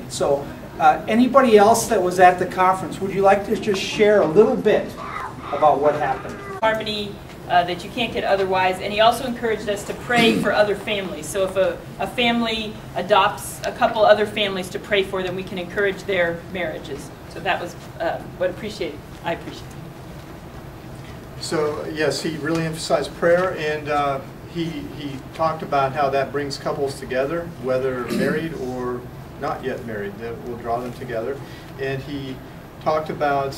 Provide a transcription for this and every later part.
So anybody else that was at the conference, would you like to just share a little bit about what happened? Harmony that you can't get otherwise, and he also encouraged us to pray for other families. So if a family adopts a couple other families, to pray for them, we can encourage their marriages. So that was what I appreciate. So yes, he really emphasized prayer, and he talked about how that brings couples together, whether married or not yet married, that will draw them together. And he talked about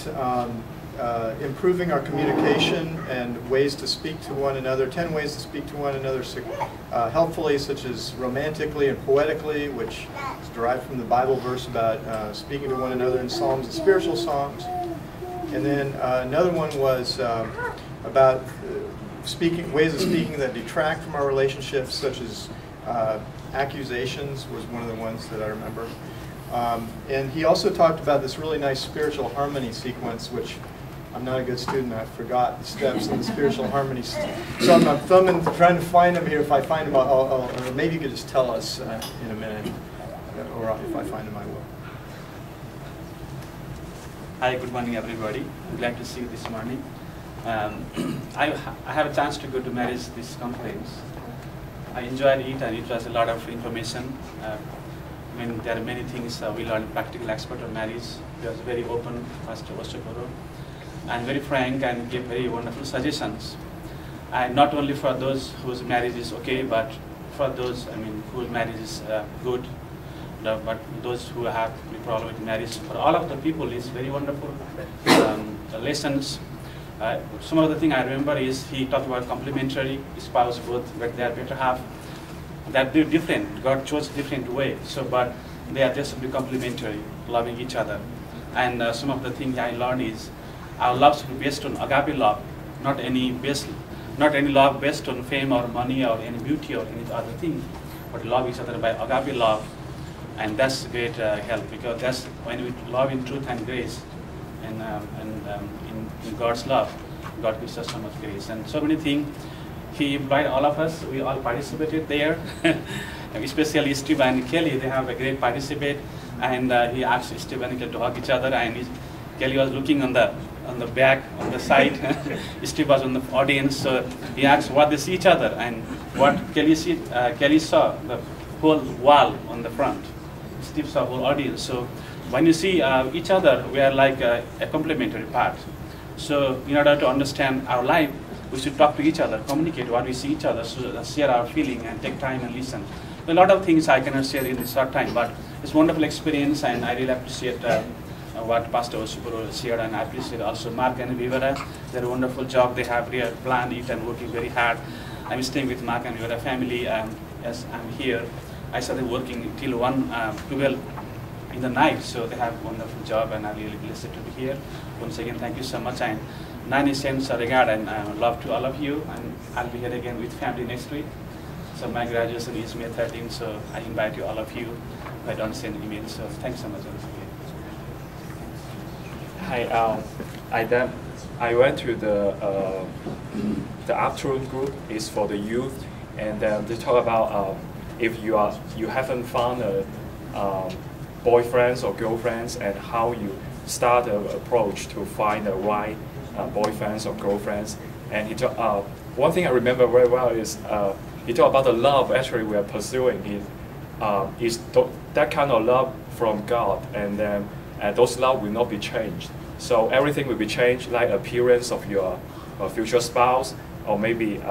improving our communication and ways to speak to one another, 10 ways to speak to one another helpfully, such as romantically and poetically, which is derived from the Bible verse about speaking to one another in psalms and spiritual songs. And then another one was about ways of speaking that detract from our relationships, such as accusations was one of the ones that I remember. And he also talked about this really nice spiritual harmony sequence, which I'm not a good student. I forgot the steps in the spiritual harmony. So I'm thumbing, trying to find them here. If I find them, or maybe you could just tell us in a minute, or if I find them, I will. Hi, good morning, everybody. I'm glad to see you this morning. I have a chance to go to marriage this conference. I enjoyed it, and it was a lot of information. I mean, there are many things we learned. Practical expert on marriage. He was very open, Pastor Asopuru, and very frank, and gave very wonderful suggestions. And not only for those whose marriage is okay, but for those, I mean, whose marriage is good. But those who have a problem with marriage, for all of the people, is very wonderful lessons. Some of the thing I remember is he talked about complementary spouse, both but they are better half. That they're different. God chose a different way. So, but they are just complementary, loving each other. And some of the things I learned is our love should be based on agape love, not any love based on fame or money or any beauty or any other thing, but love each other by agape love. And that's great help, because that's when we love in truth and grace, and in God's love, God gives us so much grace and so many things. He invited all of us. We all participated there, especially Steve and Kelly. They have a great participate, and he asked Steve and Kelly to hug each other, and Kelly was looking on the back, on the side. Steve was on the audience, so he asked what they see each other, and what Kelly saw the whole wall on the front. Steve saw whole audience. So when you see each other, we are like a complementary part. So in order to understand our life, we should talk to each other, communicate what we see each other, so share our feeling and take time and listen. A lot of things I cannot share in this short time, but it's a wonderful experience, and I really appreciate what Pastor Asopuru shared, and I appreciate also Mark and Vivera. They're a wonderful job. They have really planned it and working very hard. I'm staying with Mark and Vivera family. As I'm here, I started working till 12 in the night, so they have a wonderful job, and I'm really blessed to be here. Once again, thank you so much, and 90 cents regard and love to all of you, and I'll be here again with family next week. So my graduation is May 13th, so I invite you, all of you, if I don't send emails. So thanks so much once again. Hi, I went to the afternoon group. It's for the youth, and they talk about if you haven't found boyfriends or girlfriends, and how you start an approach to find the right boyfriends or girlfriends. And he talked, one thing I remember very well is he talked about the love actually we are pursuing is that kind of love from God, and then those love will not be changed. So everything will be changed, like appearance of your future spouse, or maybe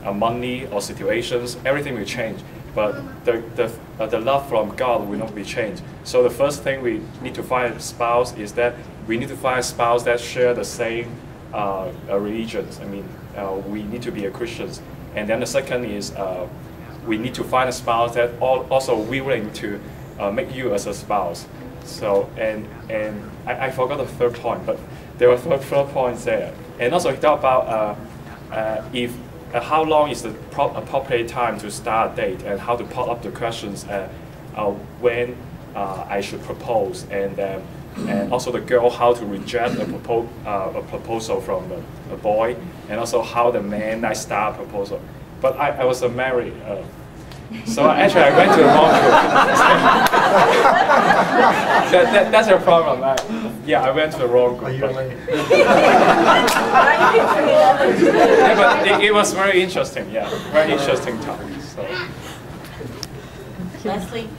money or situations. Everything will change, but the love from God will not be changed. So the first thing we need to find a spouse is that we need to find a spouse that share the same religions. I mean, we need to be a Christians. And then the second is we need to find a spouse that also willing to make you as a spouse. So and I forgot the third point, but there were third points there. And also he talked about how long is the appropriate time to start a date, and how to put up the questions when I should propose, and also the girl how to reject a proposal from a boy, and also how the man nice start proposal. But I was married, so actually I went to the wrong group. That's a problem. I went to the wrong group. You're late. Yeah, but it was very interesting. Yeah, very interesting talk. So. Leslie,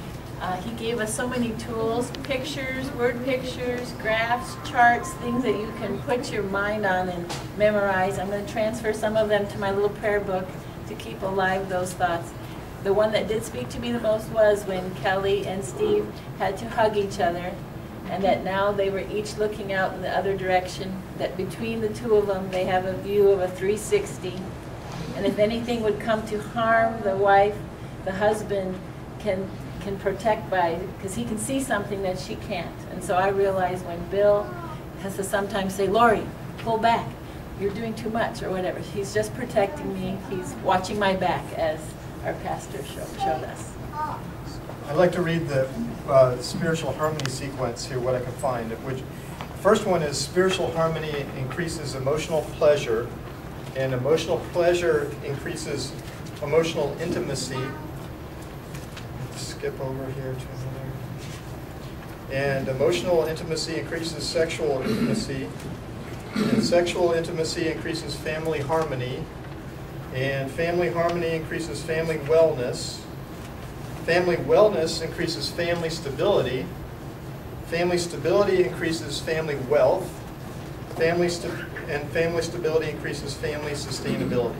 he gave us so many tools, pictures, word pictures, graphs, charts, things that you can put your mind on and memorize. I'm going to transfer some of them to my little prayer book to keep alive those thoughts. The one that did speak to me the most was when Kelly and Steve had to hug each other, and that now they were each looking out in the other direction, that between the two of them they have a view of a 360. And if anything would come to harm the wife, the husband can protect by, because he can see something that she can't. And so I realize when Bill has to sometimes say, Lori, pull back, you're doing too much, or whatever. He's just protecting me. He's watching my back, as our pastor showed us. I'd like to read the spiritual harmony sequence here, what I can find. Which, first one is spiritual harmony increases emotional pleasure, and emotional pleasure increases emotional intimacy. Skip over here to another. And emotional intimacy increases sexual intimacy, and sexual intimacy increases family harmony, and family harmony increases family wellness. Family wellness increases family stability. Family stability increases family wealth. Family stability increases family sustainability.